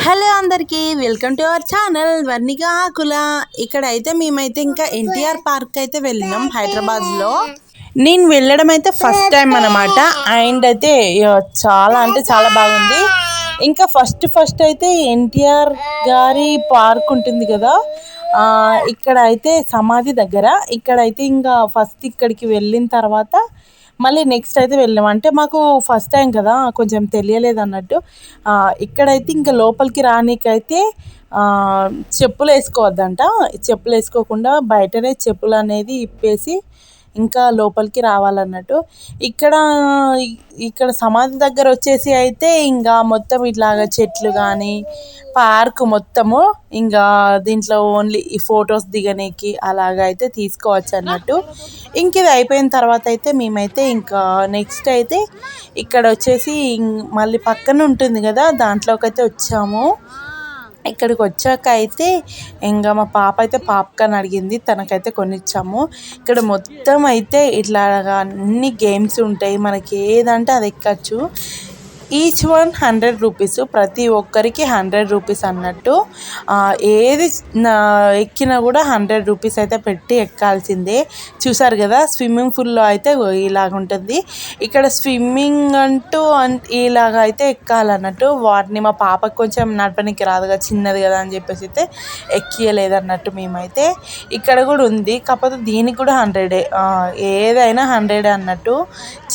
Hello అందరికీ welcome to our channel Varnika Akula. ఇక్కడైతే మేమైతే ఇంకా ఎన్టీఆర్ పార్క్ అయితే వెళ్ళినాం హైదరాబాద్లో. నేను వెళ్ళడం అయితే ఫస్ట్ టైం అనమాట. అండ్ అయితే చాలా అంటే చాలా బాగుంది. ఇంకా ఫస్ట్ అయితే ఎన్టీఆర్ గారి పార్క్ ఉంటుంది కదా, ఇక్కడ అయితే సమాధి దగ్గర. ఇక్కడైతే ఇంకా ఫస్ట్ ఇక్కడికి వెళ్ళిన తర్వాత మళ్ళీ నెక్స్ట్ అయితే వెళ్ళాము. అంటే మాకు ఫస్ట్ టైం కదా, కొంచెం తెలియలేదు అన్నట్టు. ఇక్కడైతే ఇంకా లోపలికి రానీకైతే చెప్పులు వేసుకోవద్దంట. చెప్పులు వేసుకోకుండా బయటనే చెప్పులు అనేది ఇప్పేసి ఇంకా లోపలికి రావాలన్నట్టు. ఇక్కడ ఇక్కడ సమాధి దగ్గర వచ్చేసి అయితే ఇంకా మొత్తం ఇట్లాగా చెట్లు కానీ పార్క్ మొత్తము ఇంకా దీంట్లో ఓన్లీ ఈ ఫొటోస్ దిగనీకి అలాగైతే తీసుకోవచ్చు అన్నట్టు. ఇంక ఇది అయిపోయిన తర్వాత అయితే మేమైతే ఇంకా నెక్స్ట్ అయితే ఇక్కడ వచ్చేసి మళ్ళీ పక్కన ఉంటుంది కదా, దాంట్లోకి అయితే వచ్చాము. ఇక్కడికి వచ్చాక అయితే ఇంకా మా పాప అయితే పాప్కార్న్ అడిగింది, తనకైతే కొనిచ్చాము. ఇక్కడ మొత్తం అయితే ఇట్లా అన్ని గేమ్స్ ఉంటాయి, మనకి ఏదంటే అది ఎక్కచ్చు. ఈచ్ వన్ 100 రూపీస్, ప్రతి ఒక్కరికి 100 రూపీస్ అన్నట్టు. ఏది ఎక్కినా కూడా 100 రూపీస్ అయితే పెట్టి ఎక్కాల్సిందే. చూసారు కదా, స్విమ్మింగ్ పూల్లో అయితే ఇలాగ ఉంటుంది. ఇక్కడ స్విమ్మింగ్ అంటూ ఇలాగ అయితే ఎక్కాలన్నట్టు. వాటిని మా పాపకు కొంచెం నడపనికి రాదు కదా, చిన్నది కదా అని చెప్పేసి అయితే ఎక్కియలేదన్నట్టు మేమైతే. ఇక్కడ కూడా ఉంది, కాకపోతే దీనికి కూడా 100, ఏదైనా 100 అన్నట్టు.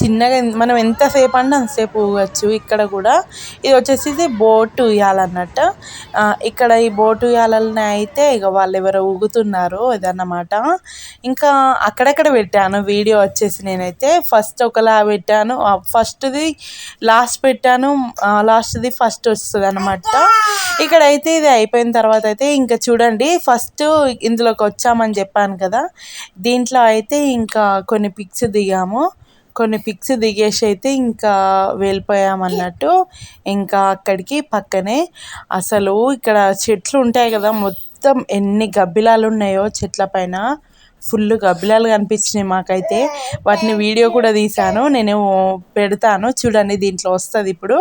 చిన్నగా మనం ఎంతసేపు అంటే అంతసేపు ఊగచ్చు. ఇక్కడ కూడా ఇది వచ్చేసి బోట్ ఉయ్యాలన్నట్టు. ఇక్కడ ఈ బోట్ ఉయ్యాలని అయితే ఇక వాళ్ళు ఎవరో ఊగుతున్నారు ఇదన్నమాట. ఇంకా అక్కడక్కడ పెట్టాను వీడియో వచ్చేసి. నేనైతే ఫస్ట్ ఒకలా పెట్టాను, ఫస్ట్ది లాస్ట్ పెట్టాను, లాస్ట్ది ఫస్ట్ వస్తుంది అనమాట. ఇక్కడైతే ఇది అయిపోయిన తర్వాత అయితే ఇంకా చూడండి, ఫస్ట్ ఇందులోకి వచ్చామని చెప్పాను కదా, దీంట్లో అయితే ఇంకా కొన్ని పిక్స్ దిగాము. కొన్ని పిక్స్ దిగేసి అయితే ఇంకా వెళ్ళిపోయామన్నట్టు. ఇంకా అక్కడికి పక్కనే అసలు ఇక్కడ చెట్లు ఉంటాయి కదా, మొత్తం ఎన్ని గబ్బిలాలు ఉన్నాయో చెట్ల పైన. ఫుల్ గబ్బిలాలు కనిపించినాయి మాకైతే. వాటిని వీడియో కూడా తీశాను, నేను పెడతాను చూడండి, దీంట్లో వస్తుంది ఇప్పుడు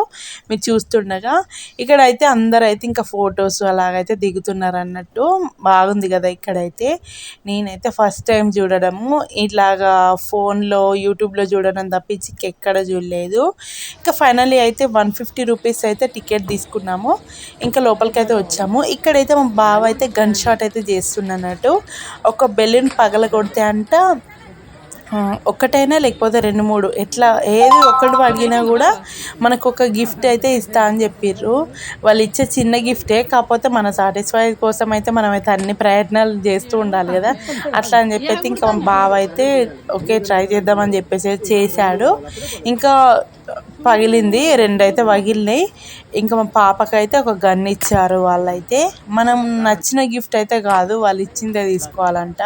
మీరు చూస్తుండగా. ఇక్కడైతే అందరైతే ఇంకా ఫొటోస్ అలాగైతే దిగుతున్నారు అన్నట్టు. బాగుంది కదా ఇక్కడైతే. నేనైతే ఫస్ట్ టైం చూడడము ఇట్లాగా, ఫోన్లో యూట్యూబ్లో చూడడం తప్పించి ఎక్కడ చూడలేదు. ఇంకా ఫైనల్లీ అయితే 150 రూపీస్ అయితే టికెట్ తీసుకున్నాము. ఇంకా లోపలికి అయితే వచ్చాము. ఇక్కడైతే మా బావ అయితే గన్ షాట్ అయితే చేస్తున్నట్టు. ఒక బెలూన్ పగల కొడితే అంట ఒక్కటైనా లేకపోతే 2, 3 ఎట్లా ఏది ఒక్కటి అడిగినా కూడా మనకు ఒక గిఫ్ట్ అయితే ఇస్తా అని చెప్పిర్రు. వాళ్ళు ఇచ్చే చిన్న గిఫ్టే, కాకపోతే మన సాటిస్ఫై కోసం అయితే మనమైతే అన్ని ప్రయత్నాలు చేస్తూ ఉండాలి కదా. అట్లా అని చెప్పేసి ఇంకా మా బావ అయితే ఓకే ట్రై చేద్దామని చెప్పేసి చేశాడు. ఇంకా పగిలింది, 2 అయితే పగిలినాయి. ఇంకా మా పాపకైతే ఒక గన్ ఇచ్చారు వాళ్ళైతే. మనం నచ్చిన గిఫ్ట్ అయితే కాదు, వాళ్ళు ఇచ్చిందే తీసుకోవాలంట,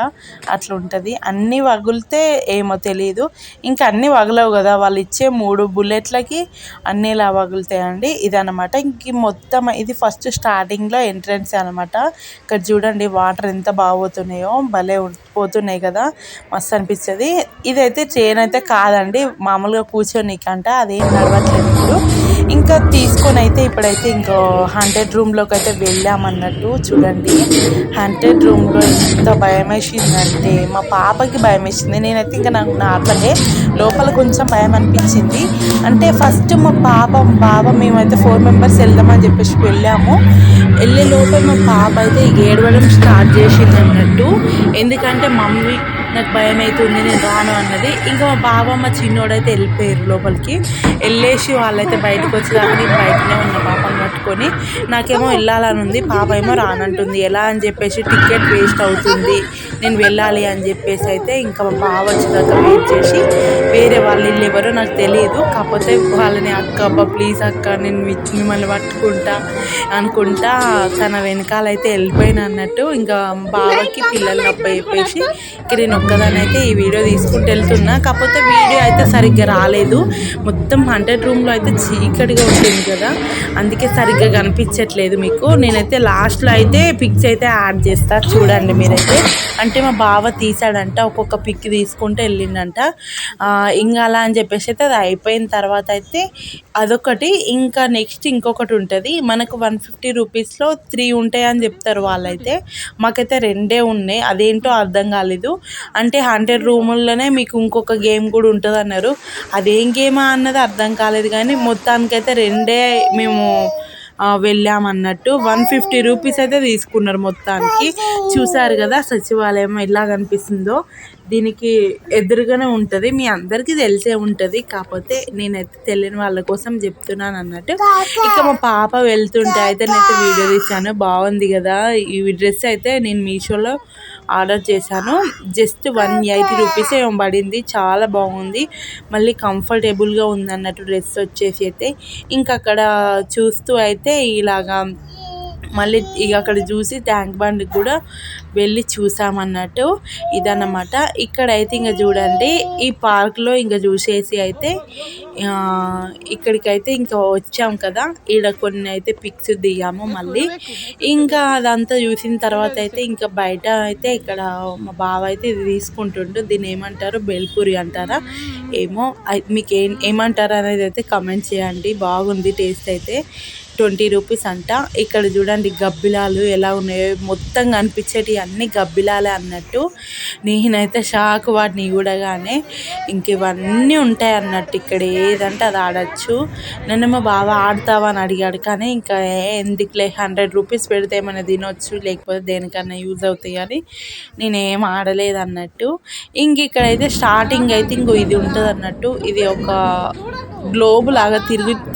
అట్లా ఉంటుంది. అన్నీ పగిలితే ఏమో తెలియదు, ఇంకా అన్నీ పగలవు కదా, వాళ్ళు ఇచ్చే 3 బుల్లెట్లకి అన్నీ ఇలా పగులుతాయండి. ఇదన్నమాట. ఇంక మొత్తం ఇది ఫస్ట్ స్టార్టింగ్లో ఎంట్రన్స్ అనమాట. ఇక్కడ చూడండి వాటర్ ఎంత బాగోతున్నాయో, భలే పోతున్నాయి కదా, మస్తు అనిపిస్తుంది. ఇదైతే ట్రైన్ అయితే కాదండి, మామూలుగా కూర్చోనీకంట, అదేం నడవట్లేదు ఇప్పుడు. ఇంకా తీసుకొని అయితే ఇప్పుడైతే ఇంకో 100 రూమ్లోకి అయితే వెళ్ళామన్నట్టు. చూడండి 100 రూమ్లో ఎంత భయం వేసిందంటే, మా పాపకి భయం వేసింది, నేనైతే ఇంకా నాకు నార్మలే. లోపల కొంచెం భయం అనిపించింది. అంటే ఫస్ట్ మా బావ మేమైతే 4 మెంబర్స్ వెళ్దామని చెప్పేసి వెళ్ళాము. వెళ్ళే లోపల మా పాప అయితే ఏడవడం స్టార్ట్ చేసింది అన్నట్టు. ఎందుకంటే మమ్మీ నాకు భయం అవుతుంది, నేను రాను అన్నది. ఇంకా మా బావ మా చిన్నోడైతే వెళ్ళిపోయారు లోపలికి. వెళ్ళేసి వాళ్ళైతే బయటకు వచ్చి కానీ బయటనే ఉన్న పాపను పట్టుకొని, నాకేమో వెళ్ళాలని ఉంది, పాప ఏమో రానంటుంది. ఎలా అని చెప్పేసి టికెట్ వేస్ట్ అవుతుంది, నేను వెళ్ళాలి అని చెప్పేసి అయితే ఇంకా మా బావ వచ్చేదాకా వెయిట్ చేసి, వేరే వాళ్ళ ఇల్లు ఎవరో నాకు తెలియదు, కాకపోతే వాళ్ళని అక్క ప్లీజ్ అక్క నేను మిమ్మల్ని పట్టుకుంటా అనుకుంటా తన వెనకాలైతే వెళ్ళిపోయినా అన్నట్టు. ఇంకా బావకి పిల్లల్ని అప్ప చెప్పేసి ఇక నేను ఒక్కదాని అయితే ఈ వీడియో తీసుకుంటూ వెళ్తున్నా. కాకపోతే వీడియో అయితే సరిగ్గా రాలేదు, మొత్తం 100 రూమ్లో అయితే చీకటిగా ఉంటుంది కదా, అందుకే సరిగ్గా కనిపించట్లేదు మీకు. నేనైతే లాస్ట్లో అయితే పిక్స్ అయితే యాడ్ చేస్తా చూడండి మీరైతే. అంటే మా బావ తీసాడంట, ఒక్కొక్క పిక్ తీసుకుంటూ వెళ్ళిండంట. ఇంకా అలా అని చెప్పేసి అయితే అది అయిపోయిన తర్వాత అయితే అదొకటి, ఇంకా నెక్స్ట్ ఇంకొకటి ఉంటుంది మనకు 150 రూపీస్లో 3 ఉంటాయి అని చెప్తారు వాళ్ళైతే. మాకైతే 2 ఉన్నాయి, అదేంటో అర్థం కాలేదు. అంటే 100 రూముల్లోనే మీకు ఇంకొక గేమ్ కూడా ఉంటుంది అన్నారు, అదేం గేమా అన్నది అర్థం కాలేదు. కానీ మొత్తానికైతే 2 మేము వెళ్ళామన్నట్టు. 150 రూపీస్ అయితే తీసుకున్నారు మొత్తానికి. చూసారు కదా సచివాలయం ఎలా కనిపిస్తుందో, దీనికి ఎదురుగానే ఉంటుంది, మీ అందరికీ తెలిసే ఉంటుంది, కాకపోతే నేనైతే తెలియని వాళ్ళ కోసం చెప్తున్నాను అన్నట్టు. ఇక మా పాప వెళ్తుంటే అయితే నేనైతే వీడియో తీశాను. బాగుంది కదా, ఈ డ్రెస్ అయితే నేను మీషోలో ఆర్డర్ చేశాను. జస్ట్ 180 రూపీసే పడింది, చాలా బాగుంది, మళ్ళీ కంఫర్టబుల్గా ఉంది అన్నట్టు డ్రెస్ వచ్చేసి అయితే. ఇంకా అక్కడ చూస్తూ అయితే ఇలాగా మళ్ళీ ఇక అక్కడ చూసి ట్యాంక్ బండ్కి కూడా వెళ్ళి చూసామన్నట్టు. ఇదన్నమాట. ఇక్కడైతే ఇంకా చూడండి ఈ పార్క్లో ఇంకా చూసేసి అయితే ఇక్కడికైతే ఇంకా వచ్చాం కదా, ఈడ కొన్ని అయితే పిక్స్ దిగాము. మళ్ళీ ఇంకా అదంతా చూసిన తర్వాత అయితే ఇంకా బయట అయితే ఇక్కడ మా బావ అయితే ఇది తీసుకుంటుండు. దీన్ని ఏమంటారు, బేల్పూరి అంటారా ఏమో, మీకు ఏమంటారు అనేది అయితే కమెంట్ చేయండి. బాగుంది టేస్ట్ అయితే. 20 రూపీస్ అంట. ఇక్కడ చూడండి గబ్బిలాలు ఎలా ఉన్నాయో, మొత్తం కనిపించేటి అన్ని గబ్బిలాలే అన్నట్టు. నేనైతే షాక్ వాటిని చూడగానే. ఇంక ఇవన్నీ ఉంటాయి అన్నట్టు, ఇక్కడ ఏదంటే అది ఆడచ్చు. నన్ను మా బావ ఆడతావా అని అడిగాడు, కానీ ఇంకా ఎందుకులే 100 రూపీస్ పెడితే ఏమైనా తినొచ్చు, లేకపోతే దేనికన్నా యూజ్ అవుతాయి అని నేనేం ఆడలేదు అన్నట్టు. ఇంక ఇక్కడైతే స్టార్టింగ్ అయితే ఇంకో ఇది ఉంటుంది అన్నట్టు. ఇది ఒక గ్లోబ్ లాగా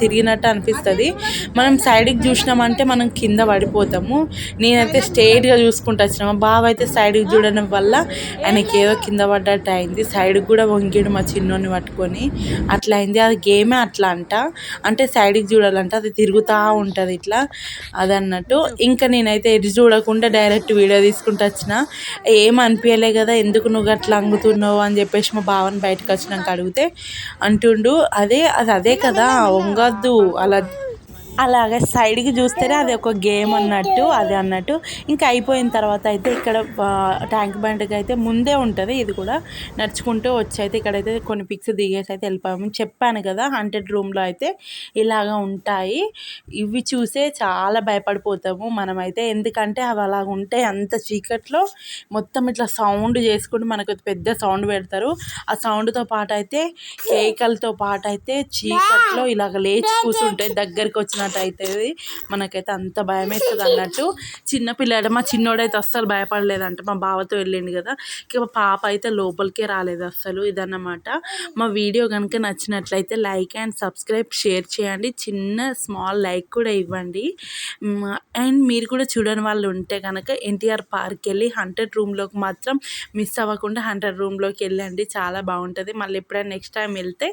తిరిగినట్టు అనిపిస్తుంది. మనం సైడ్కి చూసినామంటే మనం కింద పడిపోతాము. నేనైతే స్ట్రైట్గా చూసుకుంటూ వచ్చిన, మా బావ అయితే సైడ్కి చూడడం వల్ల ఆయనకి ఏదో కింద పడ్డట్టు అయింది. సైడ్కి కూడా వంగిడు మా చిన్నోని పట్టుకొని, అట్లా అయింది. అది గేమే అట్లా అంటే సైడ్కి చూడాలంటే అది తిరుగుతూ ఉంటుంది ఇట్లా, అదన్నట్టు. ఇంకా నేనైతే ఎటు చూడకుండా డైరెక్ట్ వీడియో తీసుకుంటూ వచ్చిన. ఏం అనిపించలే కదా, ఎందుకు నువ్వు అట్లా అంగుతున్నావు అని చెప్పేసి మా బావని బయటకు వచ్చినాక అడిగితే అంటుండు, అదే కదా వంగద్దు, అలాగే సైడ్కి చూస్తేనే అది ఒక గేమ్ అన్నట్టు, అది అన్నట్టు. ఇంకా అయిపోయిన తర్వాత అయితే ఇక్కడ ట్యాంక్ బండ్కి అయితే ముందే ఉంటుంది, ఇది కూడా నడుచుకుంటూ వచ్చి అయితే ఇక్కడైతే కొన్ని పిక్స్ దిగేసి అయితే వెళ్ళిపోయాము. చెప్పాను కదా 100 రూమ్లో అయితే ఇలాగ ఉంటాయి. ఇవి చూసే చాలా భయపడిపోతాము మనమైతే, ఎందుకంటే అవి అలాగ ఉంటాయి. అంత చీకట్లో మొత్తం ఇట్లా సౌండ్ చేసుకుంటూ మనకు పెద్ద సౌండ్ పెడతారు. ఆ సౌండ్తో పాటు అయితే కేకలతో పాటు అయితే చీకట్లో ఇలాగ లేచి కూర్చుంటాయి. దగ్గరికి వచ్చినట్టు అవుతుంది, మనకైతే అంత భయం వేస్తుంది అన్నట్టు. చిన్నపిల్లాడు మా చిన్నోడైతే అస్సలు భయపడలేదంట, మా బావతో వెళ్ళిండు కదా. ఇక మా పాప అయితే లోపలికే రాలేదు అస్సలు. ఇదన్నమాట. మా వీడియో కనుక నచ్చినట్లయితే లైక్ అండ్ సబ్స్క్రైబ్, షేర్ చేయండి, చిన్న స్మాల్ లైక్ కూడా ఇవ్వండి. అండ్ మీరు కూడా చూడని వాళ్ళు ఉంటే కనుక ఎన్టీఆర్ పార్క్ వెళ్ళి 100 రూమ్లోకి మాత్రం మిస్ అవ్వకుండా 100 రూమ్లోకి వెళ్ళండి, చాలా బాగుంటుంది. మళ్ళీ ఎప్పుడైనా నెక్స్ట్ టైం వెళ్తే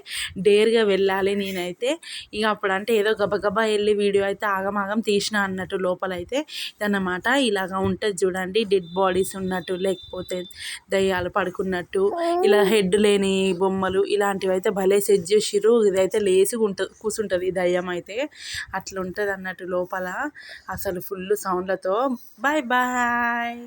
డేర్గా వెళ్ళాలి నేనైతే. ఇక అప్పుడు అంటే ఏదో గబగబా వెళ్ళి వీడియో అయితే ఆగమాగం తీసిన అన్నట్టు. లోపలైతే ఇదన్నమాట. ఇలాగా ఉంటుంది చూడండి, డెడ్ బాడీస్ ఉన్నట్టు, లేకపోతే దయ్యాలు పడుకున్నట్టు, ఇలా హెడ్ లేని బొమ్మలు ఇలాంటివి అయితే భలే సెట్ చేసిర్రు. ఇదైతే లేసిగా కూర్చుంటుంది ఈ దయ్యం అయితే, అట్లా ఉంటుంది అన్నట్టు లోపల, అసలు ఫుల్ సౌండ్లతో. Bye bye.